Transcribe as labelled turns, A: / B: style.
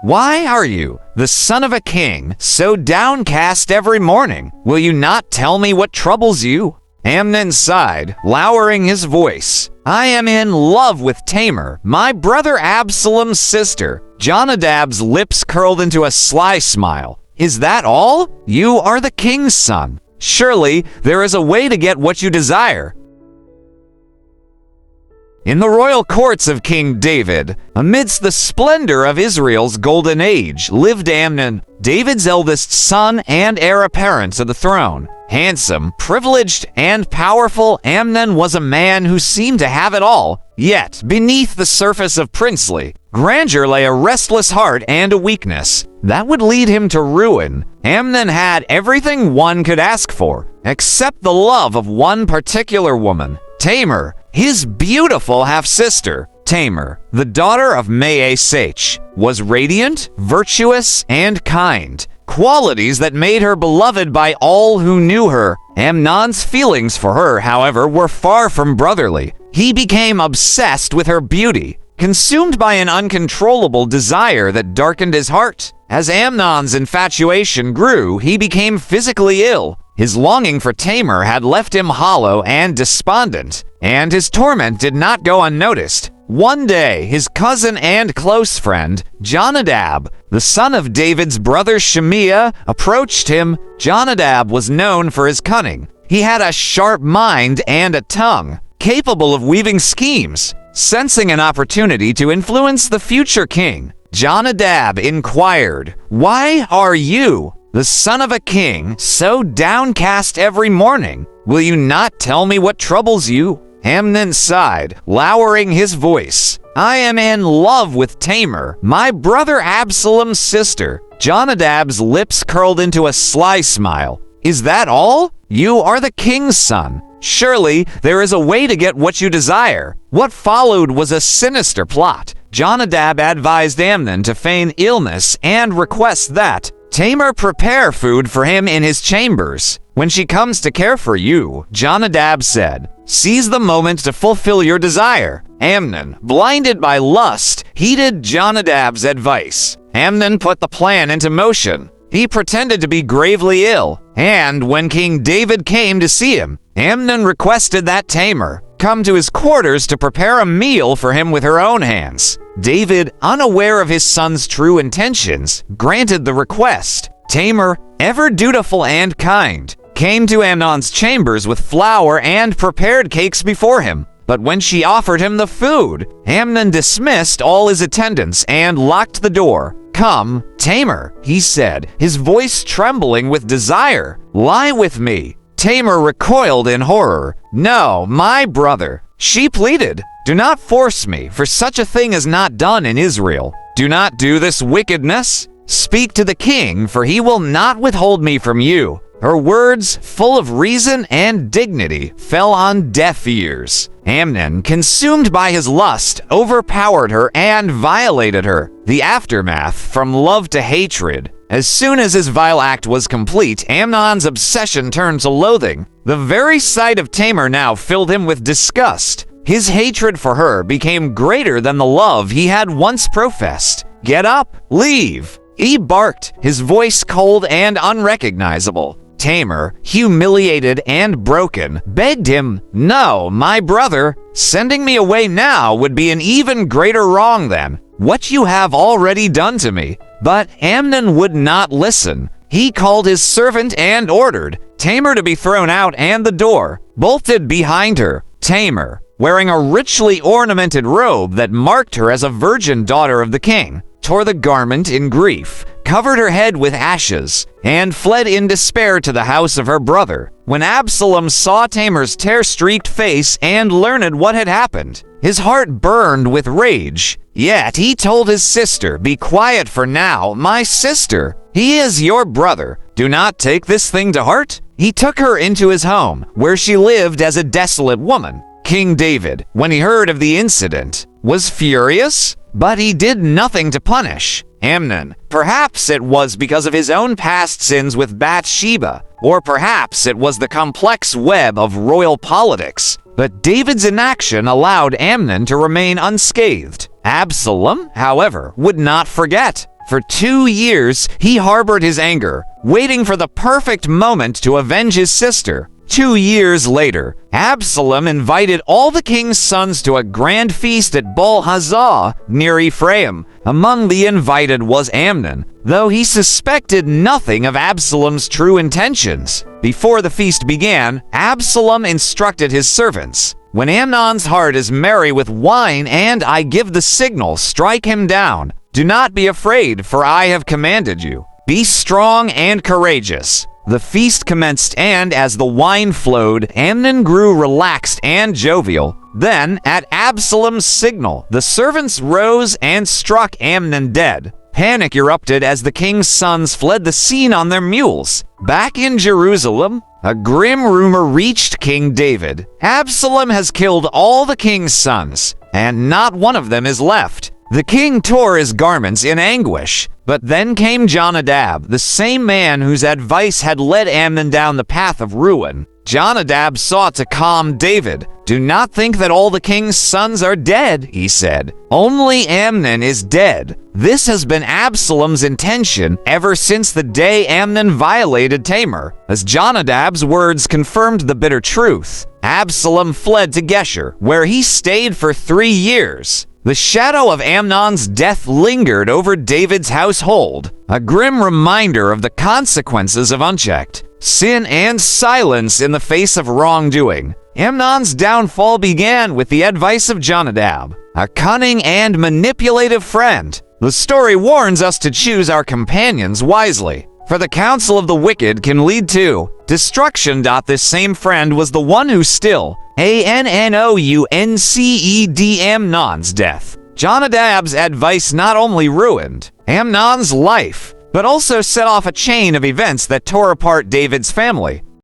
A: Why are you, the son of a king, so downcast every morning? Will you not tell me what troubles you?" Amnon sighed, lowering his voice. "I am in love with Tamar, my brother Absalom's sister." Jonadab's lips curled into a sly smile. "Is that all? You are the king's son. Surely there is a way to get what you desire." In the royal courts of King David, amidst the splendor of Israel's golden age, lived Amnon, David's eldest son and heir apparent to the throne. Handsome, privileged, and powerful, Amnon was a man who seemed to have it all. Yet, beneath the surface of princely grandeur lay a restless heart and a weakness that would lead him to ruin. Amnon had everything one could ask for, except the love of one particular woman, Tamar, his beautiful half-sister. Tamar, the daughter of Maasach, was radiant, virtuous, and kind, qualities that made her beloved by all who knew her. Amnon's feelings for her, however, were far from brotherly. He became obsessed with her beauty, consumed by an uncontrollable desire that darkened his heart. As Amnon's infatuation grew, he became physically ill. His longing for Tamar had left him hollow and despondent, and his torment did not go unnoticed. One day, his cousin and close friend, Jonadab, the son of David's brother Shimea, approached him. Jonadab was known for his cunning. He had a sharp mind and a tongue, capable of weaving schemes. Sensing an opportunity to influence the future king, Jonadab inquired, "Why are you, the son of a king, so downcast every morning? Will you not tell me what troubles you?" Amnon sighed, lowering his voice. "I am in love with Tamar, my brother Absalom's sister." Jonadab's lips curled into a sly smile. "Is that all? You are the king's son. Surely there is a way to get what you desire." What followed was a sinister plot. Jonadab advised Amnon to feign illness and request that Tamar prepare food for him in his chambers. "When she comes to care for you," Jonadab said, "seize the moment to fulfill your desire." Amnon, blinded by lust, heeded Jonadab's advice. Amnon put the plan into motion. He pretended to be gravely ill, and when King David came to see him, Amnon requested that Tamar come to his quarters to prepare a meal for him with her own hands. David, unaware of his son's true intentions, granted the request. Tamar, ever dutiful and kind, came to Amnon's chambers with flour and prepared cakes before him. But when she offered him the food, Amnon dismissed all his attendants and locked the door. "Come, Tamar," he said, his voice trembling with desire. "Lie with me." Tamar recoiled in horror. "No, my brother," she pleaded. "Do not force me, for such a thing is not done in Israel. Do not do this wickedness. Speak to the king, for he will not withhold me from you." Her words, full of reason and dignity, fell on deaf ears. Amnon, consumed by his lust, overpowered her and violated her. The aftermath, from love to hatred. As soon as his vile act was complete, Amnon's obsession turned to loathing. The very sight of Tamar now filled him with disgust. His hatred for her became greater than the love he had once professed. "Get up, leave," he barked, his voice cold and unrecognizable. Tamar, humiliated and broken, begged him, "No, my brother, sending me away now would be an even greater wrong than what you have already done to me." But Amnon would not listen. He called his servant and ordered Tamar to be thrown out and the door bolted behind her. Tamar, wearing a richly ornamented robe that marked her as a virgin daughter of the king, tore the garment in grief, covered her head with ashes, and fled in despair to the house of her brother. When Absalom saw Tamar's tear-streaked face and learned what had happened, his heart burned with rage. Yet he told his sister, "Be quiet for now, my sister. He is your brother. Do not take this thing to heart." He took her into his home, where she lived as a desolate woman. King David, when he heard of the incident, was furious, but he did nothing to punish Amnon. Perhaps it was because of his own past sins with Bathsheba, or perhaps it was the complex web of royal politics. But David's inaction allowed Amnon to remain unscathed. Absalom, however, would not forget. For 2 years, he harbored his anger, waiting for the perfect moment to avenge his sister. 2 years later, Absalom invited all the king's sons to a grand feast at Baal-Hazah near Ephraim. Among the invited was Amnon, though he suspected nothing of Absalom's true intentions. Before the feast began, Absalom instructed his servants, "When Amnon's heart is merry with wine and I give the signal, strike him down. Do not be afraid, for I have commanded you. Be strong and courageous." The feast commenced, and as the wine flowed, Amnon grew relaxed and jovial. Then, at Absalom's signal, the servants rose and struck Amnon dead. Panic erupted as the king's sons fled the scene on their mules. Back in Jerusalem, a grim rumor reached King David. Absalom has killed all the king's sons, and not one of them is left. The king tore his garments in anguish. But then came Jonadab, the same man whose advice had led Amnon down the path of ruin. Jonadab sought to calm David. "Do not think that all the king's sons are dead," he said. "Only Amnon is dead. This has been Absalom's intention ever since the day Amnon violated Tamar." As Jonadab's words confirmed the bitter truth, Absalom fled to Geshur, where he stayed for 3 years. The shadow of Amnon's death lingered over David's household, a grim reminder of the consequences of unchecked sin and silence in the face of wrongdoing. Amnon's downfall began with the advice of Jonadab, a cunning and manipulative friend. The story warns us to choose our companions wisely, for the counsel of the wicked can lead to destruction. This same friend was the one who still Amnon's death. Jonadab's advice not only ruined Amnon's life, but also set off a chain of events that tore apart David's family.